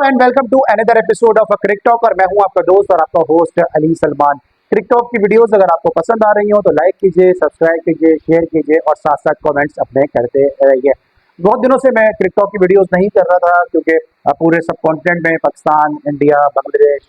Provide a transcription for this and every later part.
And welcome to another episode of Crick Talk. और मैं हूं आपका दोस्त और आपका host Ali Salman. Crick Talk की वीडियोस अगर आपको पसंद आ रही हो तो लाइक कीजिए, सब्सक्राइब कीजिए, शेयर कीजिए और साथ साथ कमेंट्स अपने करते रहिए। बहुत दिनों से मैं क्रिक टॉक की वीडियोस नहीं कर रहा था क्योंकि पूरे सब कॉन्टिनेंट में पाकिस्तान, इंडिया, बांग्लादेश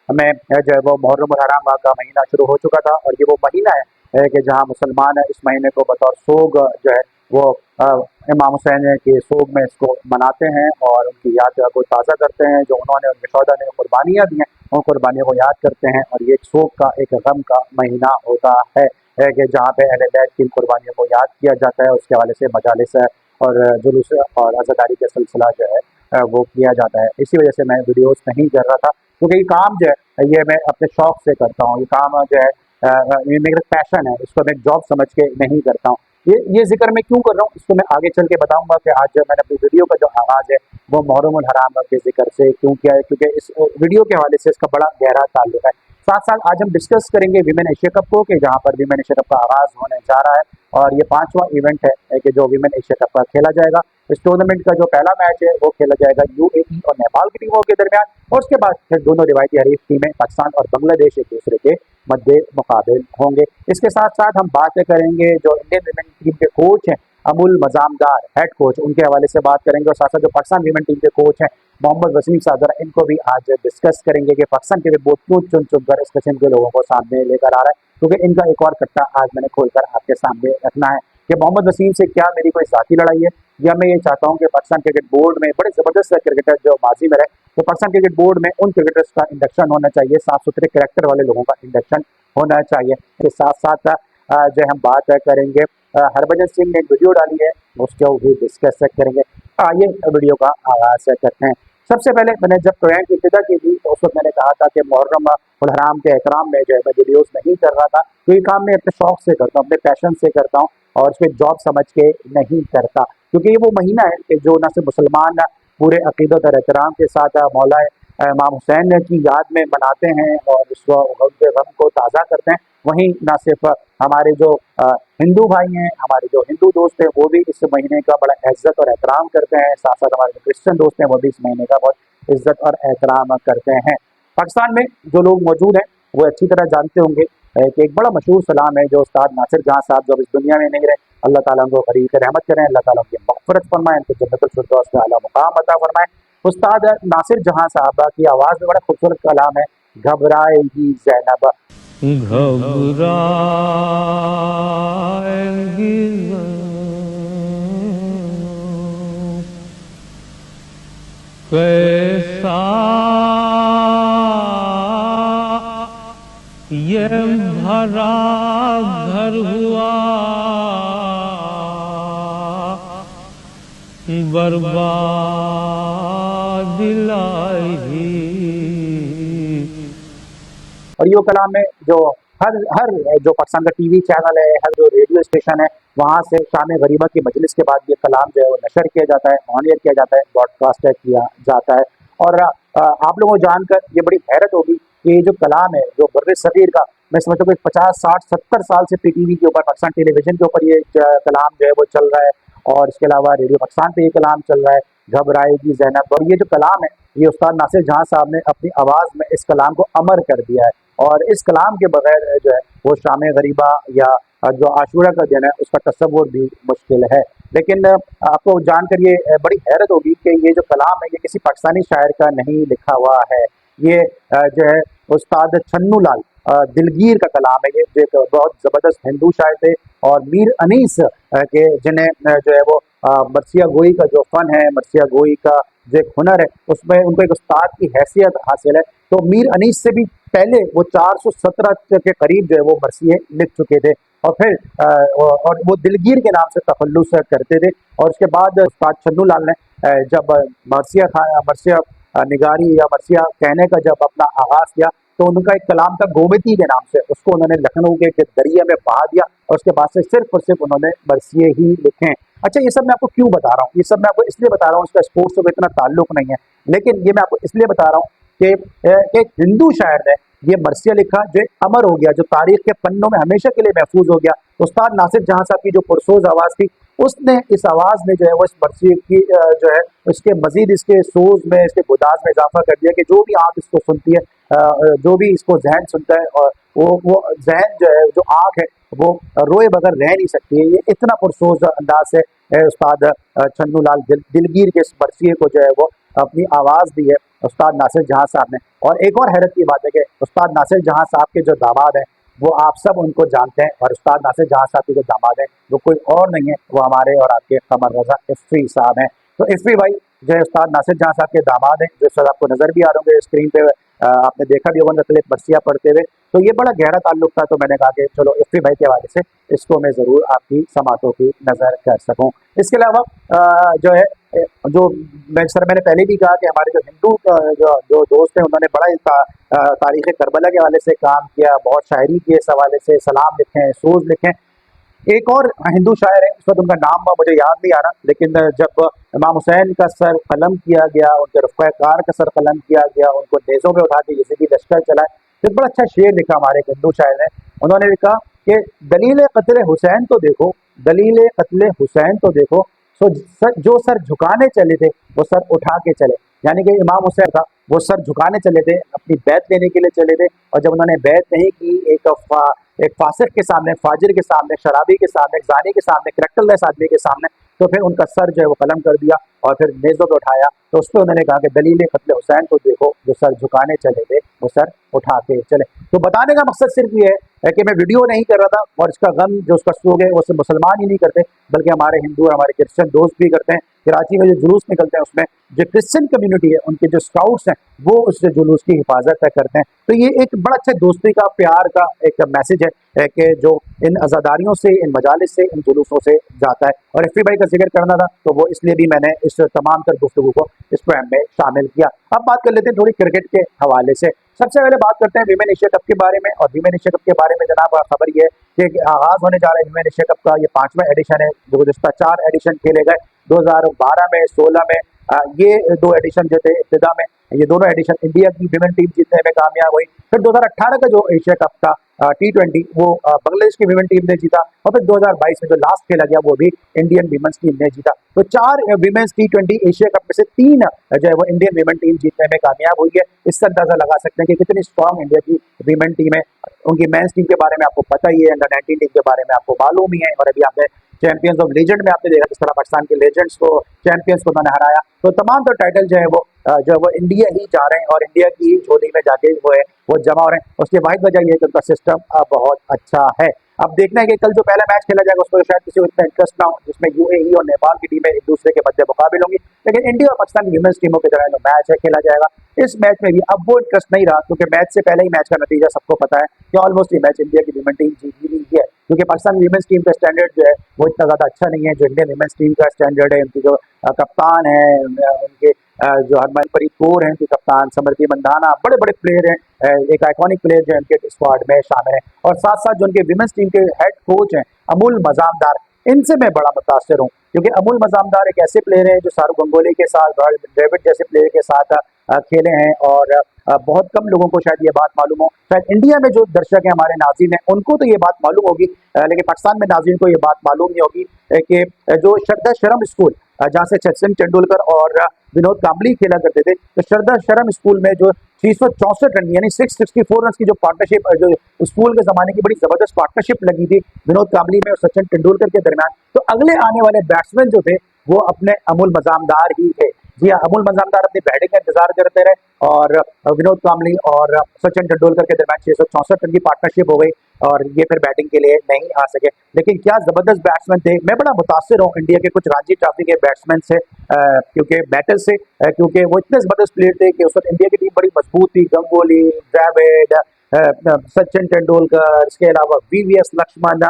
में जो है वो मुहर्रम उल हराम का महीना शुरू हो चुका था। और ये वो महीना है कि जहाँ मुसलमान इस महीने को बतौर सोग जो है वो अ, इमाम हुसैन के सोग में इसको मनाते हैं और उनकी याद को ताज़ा करते हैं। जो उन्होंने उनके शोहदा ने कुर्बानियाँ दी हैं उन कुर्बानियों को याद करते हैं। और ये एक सोग का, एक गम का महीना होता है कि जहाँ पे अहले बैत की कुर्बानियों को याद किया जाता है। उसके हवाले से मजालिस और जुलूस और अज़ादारी का सिलसिला जो है वो किया जाता है। इसी वजह से मैं वीडियोस नहीं कर रहा था क्योंकि ये काम जो है ये मैं अपने शौक से करता हूँ। ये काम जो है ये मेरा पैशन है, इसको मैं जॉब समझ के नहीं करता हूँ। ये जिक्र मैं क्यों कर रहा हूँ इसको मैं आगे चल के बताऊंगा कि आज मैंने अपनी वीडियो का जो आगाज है वो मुहर्रम उल हराम के जिक्र से क्यों किया है, क्योंकि इस वीडियो के हवाले से इसका बड़ा गहरा ताल्लुक है। साथ साथ आज हम डिस्कस करेंगे विमेन एशिया कप को कि जहाँ पर विमेन एशिया कप का आगाज होने जा रहा है। और ये 5वां इवेंट है कि जो विमेन एशिया कप का खेला जाएगा। इस टूर्नामेंट का जो पहला मैच है वो खेला जाएगा यूएई और नेपाल की टीमों के दरमियान। और उसके बाद फिर दोनों रिवायती हरीफ टीमें पाकिस्तान और बांग्लादेश एक दूसरे के मध्य मुकाबिल होंगे। इसके साथ साथ हम बातें करेंगे जो इंडियन विमेन टीम के कोच हैं अमुल मजामदार, हेड कोच, उनके हवाले से बात करेंगे। और साथ साथ जो पाकिस्तान विमेन टीम के कोच हैं मोहम्मद वसीम सादर, इनको भी आज डिस्कस करेंगे कि पाकिस्तान के बोर्ड क्यों चुन चुनकर इस किस्म के लोगों को सामने लेकर आ रहा है। क्योंकि इनका एक और कट्टा आज मैंने खोलकर आपके सामने रखना है कि मोहम्मद वसीम से क्या मेरी कोई जाती लड़ाई है या मैं ये चाहता हूँ कि पाकिस्तान क्रिकेट बोर्ड में बड़े जबरदस्त क्रिकेटर जो माजी में रहे तो पाकिस्तान क्रिकेट बोर्ड में उन क्रिकेटर्स का इंडक्शन होना चाहिए, साफ सुथरे कैरेक्टर वाले लोगों का इंडक्शन होना चाहिए। इसके साथ साथ जो है हम बात करेंगे हरभजन सिंह ने एक वीडियो डाली है उसको भी डिस्कस करेंगे। आइए वीडियो का आगाज करते हैं। सबसे पहले मैंने जब टोयन की इब्तिदा की थी तो उस वक्त मैंने कहा था कि मुहर्रम उल हराम के एहतराम में जो है मैं वीडियोस नहीं कर रहा था। तो ये काम मैं अपने शौक से करता हूँ, अपने पैशन से करता हूँ और इसको जॉब समझ के नहीं करता। क्योंकि ये वो महीना है कि जो न सिर्फ मुसलमान पूरे अकीदत और एहतराम के साथ मौला इमाम हुसैन की याद में मनाते हैं और उसको उनके गम को ताज़ा करते हैं, वहीं न सिर्फ हमारे जो हिंदू भाई हैं, हमारे जो हिंदू दोस्त हैं वो भी इस महीने का बड़ा इज्जत और एहतराम करते हैं। साथ साथ हमारे जो क्रिश्चियन दोस्त हैं वो भी इस महीने का बहुत इज्जत और एहतराम करते हैं। पाकिस्तान में जो लोग मौजूद हैं वो अच्छी तरह जानते होंगे कि एक बड़ा मशहूर सलाम है जो उस्ताद नासिर जहां साहब जो अब इस दुनिया में नहीं रहे, अल्लाह ताला उनको गरीब रहमत करें, अल्लाह ताला उनकी मग़फ़िरत फरमाए, उनको जन्नतुल फिरदौस में आला मुकाम अता फरमाए। उस्ताद नासिर जहां साहबा की आवाज़ में बड़ा खूबसूरत कलाम है, घबराएगी ज़ैनब। घबराएंगी कैसा ये भरा घर हुआ बर्बाद लाही। और ये कलाम है जो हर हर जो पाकिस्तान का टीवी चैनल है, हर जो रेडियो स्टेशन है वहाँ से शाम गरीबा की मजलिस के बाद ये कलाम जो है वो नशर किया जाता है, ऑन एयर किया जाता है, ब्रॉडकास्ट किया जाता है। और आप लोगों को जानकर ये बड़ी हैरत होगी कि ये जो कलाम है जो बर्र सगीर का, मैं समझता हूँ कि 50, 60, 70 साल से पीटीवी के ऊपर, पाकिस्तान टेलीविजन के ऊपर ये कलाम जो है वो चल रहा है। और इसके अलावा रेडियो पाकिस्तान पे ये कलाम चल रहा है, घबराएगी ज़ैनब। और ये जो कलाम है ये उस्ताद नासिर जहां साहब ने अपनी आवाज़ में इस कलाम को अमर कर दिया है। और इस कलाम के बगैर जो है वो शाम गरीबा या जो आशूरा का दिन है उसका तस्वुर भी मुश्किल है। लेकिन आपको जानकर ये बड़ी हैरत होगी कि ये जो कलाम है ये किसी पाकिस्तानी शायर का नहीं लिखा हुआ है। ये जो है उस्ताद छन्नू लाल दिलगीर का कलाम है। ये जो एक बहुत ज़बरदस्त हिंदू शायर थे और मीर अनीस के जिन्हें जो है वो मरसिया गोई का जो फ़न है, मरसिया गोई का जो एक हुनर है उसमें उनको एक उस्ताद की हैसियत हासिल है। तो मीर अनीस से भी पहले वो 417 के करीब जो है वो मरसिए लिख चुके थे और फिर और वो दिलगीर के नाम से तखल्लुस करते थे। और उसके बाद उस्ताद छन्नू लाल ने जब मरसिया निगारी या मरसिया कहने का जब अपना आगाज़ किया तो उनका एक कलाम था गोमती के नाम से, उसको उन्होंने लखनऊ के दरिया में बहा दिया और उसके बाद से सिर्फ और सिर्फ उन्होंने मरसिए ही लिखे हैं। अच्छा, ये सब मैं आपको क्यों बता रहा हूँ? ये सब मैं आपको इसलिए बता रहा हूँ, इसका स्पोर्ट्स से कोई इतना ताल्लुक नहीं है, लेकिन ये मैं आपको इसलिए बता रहा हूँ कि एक हिंदू शायर ने ये मरसिया लिखा जो अमर हो गया, जो तारीख के पन्नों में हमेशा के लिए महफूज हो गया। उस्ताद नासिर जहां साहब की जो पुरसोज आवाज थी, उसने इस आवाज में जो है वो इस बरसी की जो है इसके मजीद इसके सोज में, इसके गुदाज में इजाफा कर दिया कि जो भी आंख इसको सुनती है, जो भी इसको जहन सुनता है, और वो जहन जो है, जो आंख है, वो रोए बगैर रह नहीं सकती है। ये इतना पुरसोज अंदाज से उस्ताद छन्नू लाल दिलगीर के इस बरसिए को जो है वो अपनी आवाज दी है उस्ताद नासिर जहां साहब ने। और एक और हैरत की बात है कि उस्ताद नासिर जहां साहब के जो दामाद हैं, वो आप सब उनको जानते हैं, और उस्ताद नासिर जहां साहब के जो दामाद हैं वो कोई और नहीं है, वो हमारे और आपके कमर रजा इफ्फी साहब हैं। तो इफ्फी भाई जो है उस्ताद नासिर जहां साहब के दामाद हैं, जो सर आपको नजर भी आ रहे होंगे स्क्रीन पे, आपने देखा भी होगा नकल बरसिया पढ़ते हुए। तो ये बड़ा गहरा ताल्लुक था, तो मैंने कहा कि चलो इफ्फी भाई के हवाले से इसको मैं जरूर आपकी समातों की नजर कर सकूं। इसके अलावा जो है जो मैंने पहले भी कहा कि हमारे जो हिंदू जो दोस्त हैं, उन्होंने बड़ा ही तारीख करबला के हवाले से काम किया, बहुत शायरी की इस हवाले से, सलाम लिखे, सोज लिखे। एक और हिंदू शायर है, इस वक्त उनका नाम मुझे याद नहीं आ रहा, लेकिन जब इमाम हुसैन का सर कलम किया गया, उनके रफ़ा कार का सर कलम किया गया, उनको नेज़ों पे उठा के यजीदी लश्कर चलाए, तो बड़ा अच्छा शेर लिखा हमारे एक हिंदू शायर ने। उन्होंने लिखा कि दलील कत्ल हुसैन तो देखो, दलील कत्ल हुसैन तो देखो, जो सर झुकाने चले थे वो सर उठा के चले। यानी कि इमाम हुसैन था, वो सर झुकाने चले थे, अपनी बैत लेने के लिए चले थे, और जब उन्होंने बैत नहीं की, एक फासिक के सामने, फाजिर के सामने, शराबी के सामने, जानी के सामने, करैक्टरलेस आदमी के सामने, तो फिर उनका सर जो है वो कलम कर दिया और फिर नेज़ों पे उठाया। तो उस पर उन्होंने कहा कि दलील कत्ल हुसैन तो देखो, जो सर झुकाने चले थे वो सर उठा के चले। तो बताने का मकसद सिर्फ ये है कि मैं वीडियो नहीं कर रहा था, और इसका गम जो उसका शोक है वो सिर्फ मुसलमान ही नहीं करते, बल्कि हमारे हिंदू और हमारे क्रिश्चियन दोस्त भी करते हैं। कराची में जो जुलूस निकलते हैं, उसमें जो क्रिश्चियन कम्युनिटी है, उनके जो स्काउट्स हैं, वो उस जुलूस की हिफाजत करते हैं। तो ये एक बड़ा अच्छा दोस्ती का, प्यार का एक मैसेज है कि जो इन आज़ादारियों से, इन मजालिस से, इन जुलूसों से जाता है। और इफ्फी भाई का जिक्र करना था, तो वो इसलिए भी मैंने इस तमाम तर गुफ्तगू को इस प्रोग्राम में शामिल किया। अब बात कर लेते हैं थोड़ी क्रिकेट के हवाले से। सबसे पहले बात करते हैं विमेन एशिया कप के बारे में। और विमेन एशिया कप के बारे में जनाब खबर ये है कि आगाज होने जा रहा है विमेन एशिया कप का, ये 5वां एडिशन है। जो गुज़िश्ता 4 एडिशन खेले गए, 2012 में, 16 में, ये 2 एडिशन जो थे इब्तिदा में, ये दोनों एडिशन इंडिया की विमेन टीम जीतने में कामयाब हुई। फिर 2018 का जो एशिया कप था T20, वो बांग्लादेश की विमेन टीम ने जीता, और फिर 2022 में जो लास्ट खेला गया वो भी इंडियन विमेंस टीम ने जीता। तो 4 विमेंस T20 एशिया कप में से 3 जो है वो इंडियन विमेन टीम जीतने में कामयाब हुई है। इससे अंदाजा लगा सकते हैं कि कितनी स्ट्रॉन्ग इंडिया की विमेन टीम है। उनकी मेंस टीम के बारे में आपको पता ही है, अंडर 19 टीम के बारे में आपको मालूम ही है, और अभी आपने चैंपियंस ऑफ लेजेंड में आपने देखा किस तरह पाकिस्तान के लेजेंड्स को, चैंपियंस को उन्होंने हराया। तो तमाम तो टाइटल जो है वो इंडिया ही जा रहे हैं, और इंडिया की ही झोली में जाके वो जमा हो रहे हैं। उसकी वाहिद वजह यह है कि उनका सिस्टम बहुत अच्छा है। अब देखना है कि कल जो पहला मैच खेला जाएगा उसमें शायद किसी को इतना इंटरेस्ट ना हो, जिसमें यूएई और नेपाल की टीमें एक दूसरे के मध्य मुकाबिल होंगी, लेकिन इंडिया और पाकिस्तान की विमेंस टीमों के दरमियान जो मैच है खेला जाएगा, इस मैच में भी अब वो इंटरेस्ट नहीं रहा, क्योंकि मैच से पहले ही मैच का नतीजा सबको पता है कि ऑलमोस्ट ये मैच इंडिया की विमेन टीम जीत ही है। क्योंकि पाकिस्तान विमेंस टीम का स्टैंडर्ड जो है वो इतना ज़्यादा अच्छा नहीं है जो इंडियन विमेंस टीम का स्टैंडर्ड है। उनकी जो कप्तान है, उनके जो हरमनप्रीत कौर हैं उनकी कप्तान, स्मृति मंधाना, बड़े बड़े प्लेयर हैं, एक आइकॉनिक प्लेयर जो उनके स्क्वाड में शामिल है। और साथ साथ जो उनके विमेंस टीम के हेड कोच हैं अमूल मजामदार, इनसे मैं बड़ा मुतासर हूँ, क्योंकि अमूल मजामदार एक ऐसे प्लेयर हैं जो शाहरुख गंगोली के साथ, डेविड जैसे प्लेयर के साथ खेले हैं, और बहुत कम लोगों को शायद ये बात मालूम हो। शायद इंडिया में जो दर्शक हैं, हमारे नाज़रीन हैं, उनको तो ये बात मालूम होगी, लेकिन पाकिस्तान में नाज़रीन को ये बात मालूम नहीं होगी कि जो श्रद्धा शर्म स्कूल, जहाँ से सचिन तेंदुलकर और विनोद कांबली खेला करते थे, तो श्रद्धा शर्म स्कूल में जो 664 रन यानी 664 रन की जो पार्टनरशिप, जो स्कूल के जमाने की बड़ी जबरदस्त पार्टनरशिप लगी थी विनोद कांबली में और सचिन तेंदुलकर के दरमियान, तो अगले आने वाले बैट्समैन जो थे वो अपने अमूल मजामदार ही थे। जी हाँ, अमूल मजामदार अपनी बैटिंग का इंतजार करते रहे, और विनोद कांबली और सचिन तेंदुलकर के दरमियान 664 रन की पार्टनरशिप हो गई, और ये फिर बैटिंग के लिए नहीं आ सके। लेकिन क्या जबरदस्त बैट्समैन थे। मैं बड़ा मुतासिर हूँ इंडिया के कुछ रणजी ट्रॉफी के बैट्समैन से, क्योंकि बैटर से, क्योंकि वो इतने जबरदस्त प्लेयर थे कि उस वक्त इंडिया की टीम बड़ी मजबूत थी। गंगोली, द्रविड़, सचिन तेंदुलकर, इसके अलावा वीवीएस लक्ष्मण,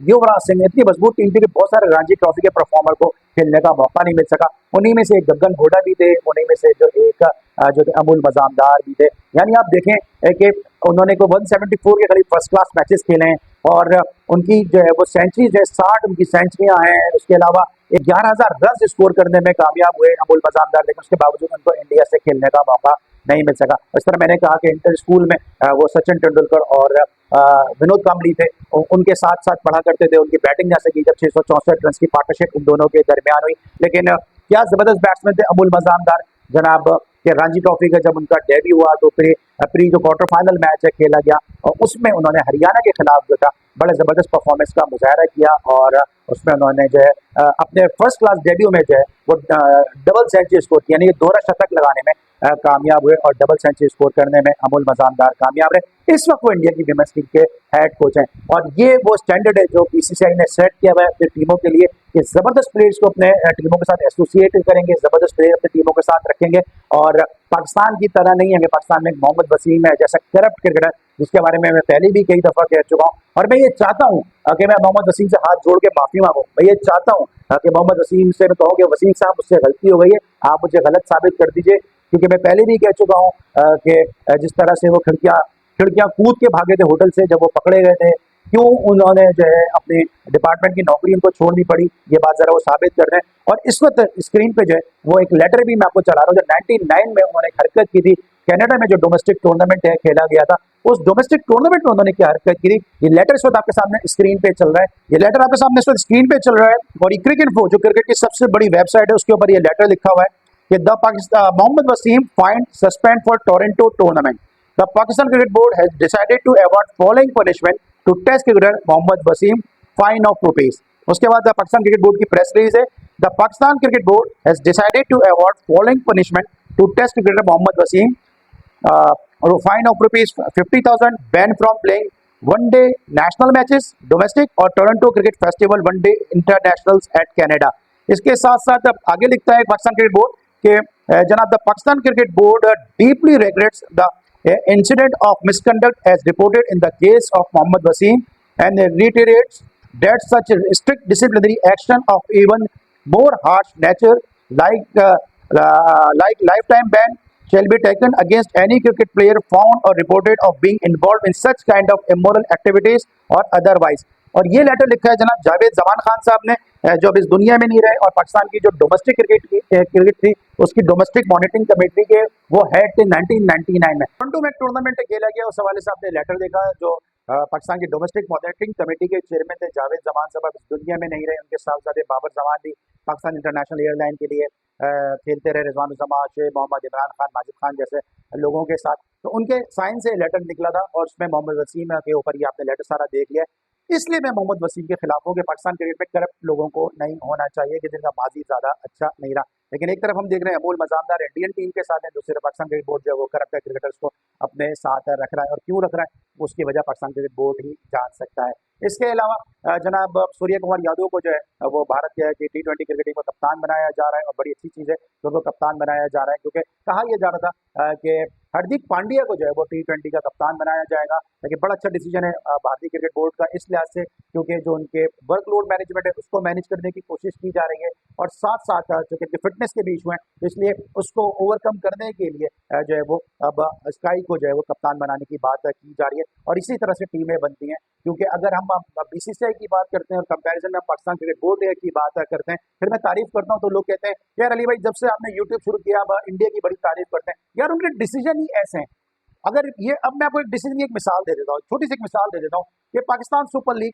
युवराज सिंह, इतनी मजबूत टीम थी कि बहुत सारे रणजी ट्रॉफी के परफॉर्मर को खेलने का मौका नहीं मिल सका। उन्हीं में से एक गगन घोड़ा भी थे, उन्हीं में से जो थे अमूल मजामदार भी थे। यानी आप देखें कि उन्होंने को 174 के करीब फर्स्ट क्लास मैचेस खेले हैं, और उनकी जो है वो सेंचुरी जो है 60 उनकी सेंचुरियां हैं। उसके अलावा 11,000 रन स्कोर करने में कामयाब हुए अमूल मजामदार, लेकिन उसके बावजूद उनको इंडिया से खेलने का मौका नहीं मिल सका। इस तरह मैंने कहा कि इंटर स्कूल में वो सचिन तेंदुलकर और विनोद कांबली थे, उनके साथ साथ पढ़ा करते थे। उनकी बैटिंग जैसे कि जब 664 रन की पार्टनरशिप इन दोनों के दरमियान हुई, लेकिन क्या जबरदस्त बैट्समैन थे अबुल मजामदार जनाब के। रणजी ट्रॉफी का जब उनका डेब्यू हुआ तो प्री जो क्वार्टर फाइनल मैच है खेला गया और उसमें उन्होंने हरियाणा के खिलाफ जो था बड़े जबरदस्त परफॉर्मेंस का मुजाहरा किया और उसमें उन्होंने जो है अपने फर्स्ट क्लास डेब्यू में जो है वो डबल सेंचुरी स्कोर की, यानी कि दोहरा शतक लगाने में कामयाब हुए और डबल सेंचुरी स्कोर करने में अमोल मजामदार कामयाब रहे। इस वक्त वो इंडिया की विमेंस टीम के हेड कोच हैं और ये वो स्टैंडर्ड है जो बीसीसीआई ने सेट किया हुआ है अपनी टीमों के लिए कि जबरदस्त प्लेयर्स को अपने टीमों के साथ एसोसिएट करेंगे, जबरदस्त प्लेयर अपने टीमों के साथ रखेंगे। और पाकिस्तान की तरह नहीं है कि पाकिस्तान में मोहम्मद वसीम है जैसा करप्ट क्रिकेटर, जिसके बारे में मैं पहले भी कई दफा कह चुका हूँ। और मैं ये चाहता हूँ कि मैं मोहम्मद वसीम से हाथ जोड़ के माफी मांगू। मैं ये चाहता हूँ कि मोहम्मद वसीम से मैं कहूँ कि वसीम साहब मुझसे गलती हो गई है, आप मुझे गलत साबित कर दीजिए, क्योंकि मैं पहले भी कह चुका हूँ कि जिस तरह से वो खिड़कियां कूद के भागे थे होटल से जब वो पकड़े गए थे, क्यों उन्होंने जो है अपने डिपार्टमेंट की नौकरी उनको छोड़नी पड़ी, ये बात जरा वो साबित कर रहे हैं। और इस वक्त स्क्रीन पे जो है वो एक लेटर भी मैं आपको चला रहा हूँ, जो 99 में उन्होंने एक हरकत की थी कनाडा में, जो डोमेस्टिक टूर्नामेंट है खेला गया था, उस डोमेस्टिक टूर्नामेंट में उन्होंने क्या हरकत की थी, ये लेटर इस वक्त आपके सामने स्क्रीन पे चल रहा है। ये लेटर आपके सामने इस वक्त स्क्रीन पे चल रहा है और ये क्रिकेट जो क्रिकेट की सबसे बड़ी वेबसाइट है उसके ऊपर ये लेटर लिखा हुआ है कि the Pakistan Mohammad Wasim fined suspended for Toronto tournament. The Pakistan cricket board has decided to award following punishment to test cricketer Mohammad Wasim, fine of rupees. उसके बाद पाकिस्तान क्रिकेट बोर्ड की प्रेस रिलीज है, the Pakistan cricket board has decided to award following punishment to test cricketer Mohammad Wasim और fine of rupees 50,000, ban from playing one day national matches domestic और Toronto cricket festival one day internationals at Canada. इसके साथ साथ अब आगे लिखता है पाकिस्तान क्रिकेट बोर्ड के जनाब the Pakistan cricket board deeply regrets the incident of misconduct as reported in the case of Mohammad Wasim and reiterates that such strict disciplinary action of even more harsh nature like lifetime ban shall be taken against any cricket player found or reported of being involved in such kind of immoral activities or otherwise। और ये letter लिखा है जनाब जावेद जमान खान साहब ने, जो अब इस दुनिया में नहीं रहे और पाकिस्तान की जो डोमेस्टिक क्रिकेट थी उसकी डोमेस्टिक मॉनिटरिंग कमेटी के वो हेड थे 1999 में। टोरंटो में टूर्नामेंट खेला गया, उस हवाले से आपने लेटर देखा जो पाकिस्तान की डोमेस्टिक मॉनिटरिंग कमेटी के चेयरमैन थे जावेद जमान साहब, अब इस दुनिया में नहीं रहे। उनके साहबजादे बाबर जमान भी पाकिस्तान इंटरनेशनल एयरलाइन के लिए खेलते रहे, रिजवान उज़्ज़मा, शेख मोहम्मद इमरान खान, माजिद खान जैसे लोगों के साथ। तो उनके साइन से लेटर निकला था और उसमें मोहम्मद वसीम के ऊपर ये आपने लेटर सारा देख लिया। इसलिए मैं मोहम्मद वसीम के खिलाफ हूँ कि पाकिस्तान क्रिकेट में करप्ट लोगों को नहीं होना चाहिए कि जिनका माजी ज्यादा अच्छा नहीं रहा। लेकिन एक तरफ हम देख रहे हैं अमोल मजामदार इंडियन टीम के साथ है, दूसरी तरफ पाकिस्तान क्रिकेट बोर्ड जो है वो करप्ट क्रिकेटर्स को अपने साथ रख रहा है और क्यों रख रहा है उसकी वजह पाकिस्तान क्रिकेट बोर्ड ही जान सकता है। इसके अलावा जनाब सूर्य कुमार यादव को जो है वो भारत के T20 क्रिकेट टीम का कप्तान बनाया जा रहा है और बड़ी अच्छी चीज है कि उनको कप्तान बनाया जा रहा है, क्योंकि कहा यह जा रहा था कि हार्दिक पांड्या को जो है वो T20 का कप्तान बनाया जाएगा। लेकिन बड़ा अच्छा डिसीजन है भारतीय क्रिकेट बोर्ड का इस लिहाज से क्योंकि जो उनके वर्कलोड मैनेजमेंट है उसको मैनेज करने की कोशिश की जा रही है और साथ साथ जो कि फिटनेस के भी इशू हैं, इसलिए उसको ओवरकम करने के लिए जो है वो अब स्काई को जो है वो कप्तान बनाने की बात की जा रही है और इसी तरह से टीमें बनती हैं। क्योंकि अगर हम बीसीसीआई की बात करते हैं और कंपैरिजन में पाकिस्तान क्रिकेट बोर्ड की बात करते हैं, फिर मैं तारीफ करता हूं तो लोग कहते हैं यार अली भाई जब से आपने यूट्यूब शुरू किया अब इंडिया की बड़ी तारीफ करते हैं। यार उनके डिसीजन ही ऐसे हैं। अगर ये अब मैं आपको एक डिसीजन की एक मिसाल दे देता हूँ, छोटी सी एक मिसाल दे देता हूँ कि पाकिस्तान सुपर लीग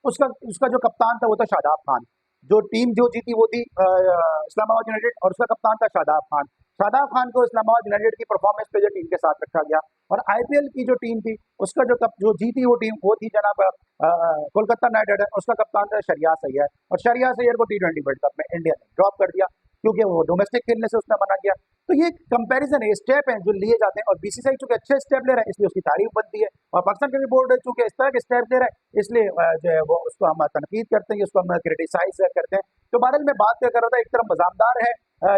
उसका जो कप्तान था वो था शादाब खान, जो टीम जो जीती वो थी इस्लामाबाद यूनाइटेड और उसका कप्तान था शादाब खान। शादाब खान को इस्लामाबाद यूनाइटेड की परफॉर्मेंस पे जो टीम के साथ रखा गया और आईपीएल की जो टीम थी उसका जो जीती वो टीम वो थी जनाब कोलकाता नाइट राइडर, उसका कप्तान था शरियास अय्यर और शरियास अय्यर को T20 वर्ल्ड कप में इंडिया ने ड्रॉप कर दिया क्योंकि वो डोमेस्टिक खेलने से उसने मना किया। तो ये कंपैरिजन है, स्टेप हैं जो लिए जाते हैं और बीसीसीआई चूंकि अच्छे स्टेप ले रहा है इसलिए उसकी तारीफ बनती है और पाकिस्तान क्रिकेट बोर्ड चूंकि इस तरह के स्टेप ले रहा है इसलिए जो है वो उसको हम तनकीद करते हैं, उसको हम क्रिटिसाइज करते हैं। तो बहरहाल मैं बात कर रहा था, एक तरफ मजामदार है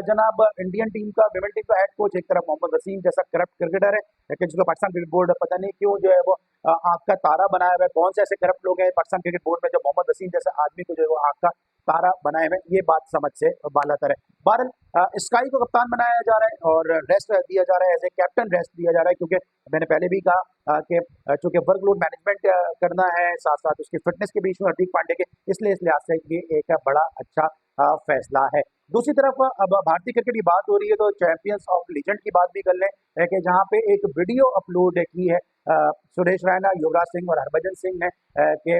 जनाब इंडियन टीम का विमेन टीम का हेड कोच, एक तरफ मोहम्मद वसीम जैसा करप्ट क्रिकेटर है लेकिन जिसको पाकिस्तान क्रिकेट बोर्ड पता नहीं क्यों जो है वो आंख का तारा बनाया हुआ है। कौन से ऐसे करप्ट लोग हैं पाकिस्तान क्रिकेट बोर्ड में जो मोहम्मद वसीम जैसे आदमी को जो है वो आंख का तारा बनाए हुए, ये बात समझ से बालातर है। बहरहाल स्काई को कप्तान बनाया जा रहा है और रेस्ट दिया जा रहा है, एज ए कैप्टन रेस्ट दिया जा रहा है क्योंकि मैंने पहले भी कहा कि चूंकि वर्कलोड मैनेजमेंट करना है साथ साथ उसकी फिटनेस के बीच में हार्दिक पांड्या के, इसलिए इस लिहाज से ये एक बड़ा अच्छा फैसला है। दूसरी तरफ अब भारतीय क्रिकेट की बात हो रही है तो चैंपियंस ऑफ लीजेंड की बात भी कर लें कि जहां पे एक वीडियो अपलोड की है सुरेश रैना, युवराज सिंह और हरभजन सिंह ने कि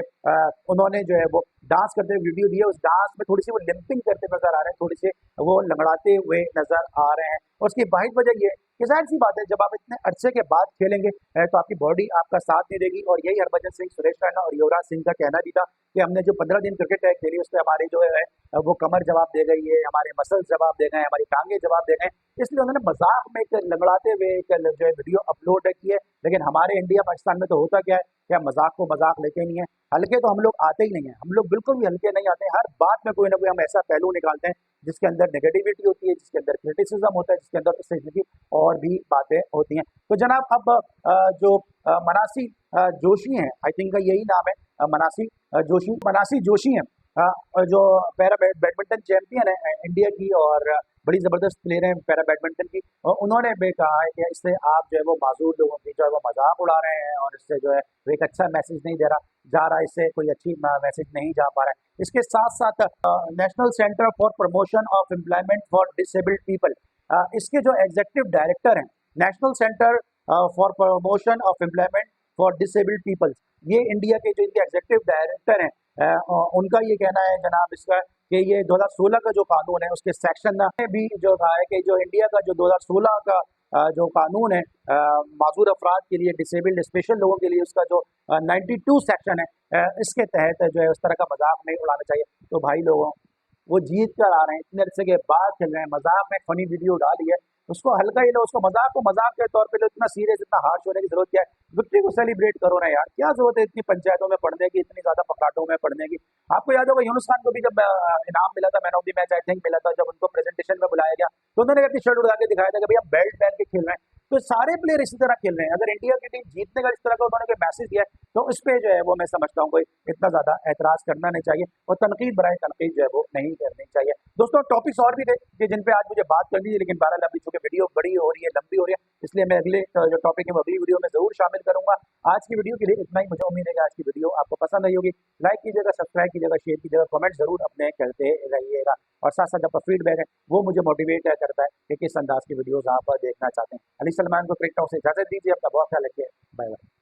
उन्होंने जो है वो डांस करते हुए वीडियो दिए। उस डांस में थोड़ी सी वो लिम्पिंग करते नजर आ रहे हैं, थोड़ी सी वो लंगड़ाते हुए नजर आ रहे हैं। और उसकी वाहिद वजह ये कि जाहिर सी बात है, जब आप इतने अरसे के बाद खेलेंगे तो आपकी बॉडी आपका साथ नहीं देगी। और यही हरभजन सिंह, सुरेश रैना और युवराज सिंह का कहना भी था कि हमने जो 15 दिन क्रिकेट खेली उससे हमारी जो है वो कमर जवाब दे गई है, हमारे मसल्स जवाब दे गए, हमारी टांगे जवाब दे गए। इसलिए उन्होंने मजाक में एक लंगड़ाते हुए एक जो है वीडियो अपलोड की है। लेकिन हमारे इंडिया पाकिस्तान में तो होता क्या है कि हम मजाक को मजाक लेते नहीं है, हल्के तो हम लोग आते ही नहीं है, हम लोग बिल्कुल भी हल्के नहीं आते। हर बात में कोई ना कोई हम ऐसा पहलू निकालते हैं जिसके अंदर नेगेटिविटी होती है, जिसके अंदर क्रिटिसिज्म होता है, जिसके अंदर इससे जुड़ी और भी बातें होती हैं। तो जनाब अब जो मनासी जोशी हैं, आई थिंक यही नाम है, मनासी जोशी हैं, और जो पैरा बैडमिंटन चैंपियन है इंडिया की और बड़ी जबरदस्त प्लेयर है पैरा बैडमिंटन की। और उन्होंने भी कहा है कि इससे आप जो है वो माजूर लोगों की जो है वो मजाक उड़ा रहे हैं और इससे जो है वो एक अच्छा मैसेज नहीं जा रहा, इससे कोई अच्छी मैसेज नहीं जा पा रहा है। इसके साथ साथ National Centre for Promotion of Employment for Disabled People, इसके जो एग्जीक्यूटिव डायरेक्टर हैं, National Centre for Promotion of Employment for Disabled Peoples, ये इंडिया के जो इनके एग्जीक्यूटिव डायरेक्टर हैं, उनका ये कहना है जनाब इसका कि ये 2016 का जो कानून है उसके सेक्शन ने भी जो कहा है कि जो इंडिया का जो 2016 का जो कानून है माजूर अफराद के लिए, डिसेबल्ड स्पेशल लोगों के लिए, उसका जो 92 सेक्शन है, इसके तहत जो है उस तरह का मजाक नहीं उड़ाना चाहिए। तो भाई लोगों, वो जीत कर आ रहे हैं, इतने अरसे के बाद खेल रहे हैं, मजाक में फनी वीडियो डाली है, उसको हल्का ही लो, उसको मजाक को मजाक के तौर पे लो, इतना सीरियस इतना हार्श होने की जरूरत क्या है? विक्ट्री को सेलिब्रेट करो ना यार, क्या जरूरत है इतनी पंचायतों में पढ़ने की, इतनी ज्यादा पकाटों में पढ़ने की। आपको याद होगा यूनुस खान को भी जब इनाम मिला था, man of the match I think मिला था, जब उनको प्रेजेंटेशन में बुलाया गया तो उन्होंने अपनी शर्ट उड़ा के दिखाया था कि भाई हम बेल्ट पहन के खेल रहे हैं। तो सारे प्लेयर इसी तरह खेल रहे हैं। अगर इंडिया की टीम जीतने का इस तरह का उन्होंने कोई मैसेज दिया है तो उस पर जो है वो मैं समझता हूँ कोई इतना ज्यादा एतराज करना नहीं चाहिए और तनकीद बराए तनकीद जो है वो नहीं करनी चाहिए। दोस्तों टॉपिक्स और भी थे कि जिन पे आज मुझे बात करनी है, लेकिन 12 लंबी चूंकि वीडियो बड़ी हो रही है, लंबी हो रही है, इसलिए मैं अगले जो टॉपिक है वो अगली वीडियो में जरूर शामिल करूंगा। आज की वीडियो के लिए इतना ही। मुझे उम्मीद है कि आज की वीडियो आपको पसंद आई होगी। लाइक कीजिएगा, सब्सक्राइब कीजिएगा, शेयर कीजिएगा, कमेंट जरूर अपने करते रहिएगा। और साथ साथ आपका फीडबैक है वो मुझे मोटिवेट करता है कि किस अंदाज की वीडियोस आप देखना चाहते हैं। अली सलमान को क्रिकेट टॉक से इजाजत दीजिए। अपना बहुत ख्याल रखिए। Bye bye.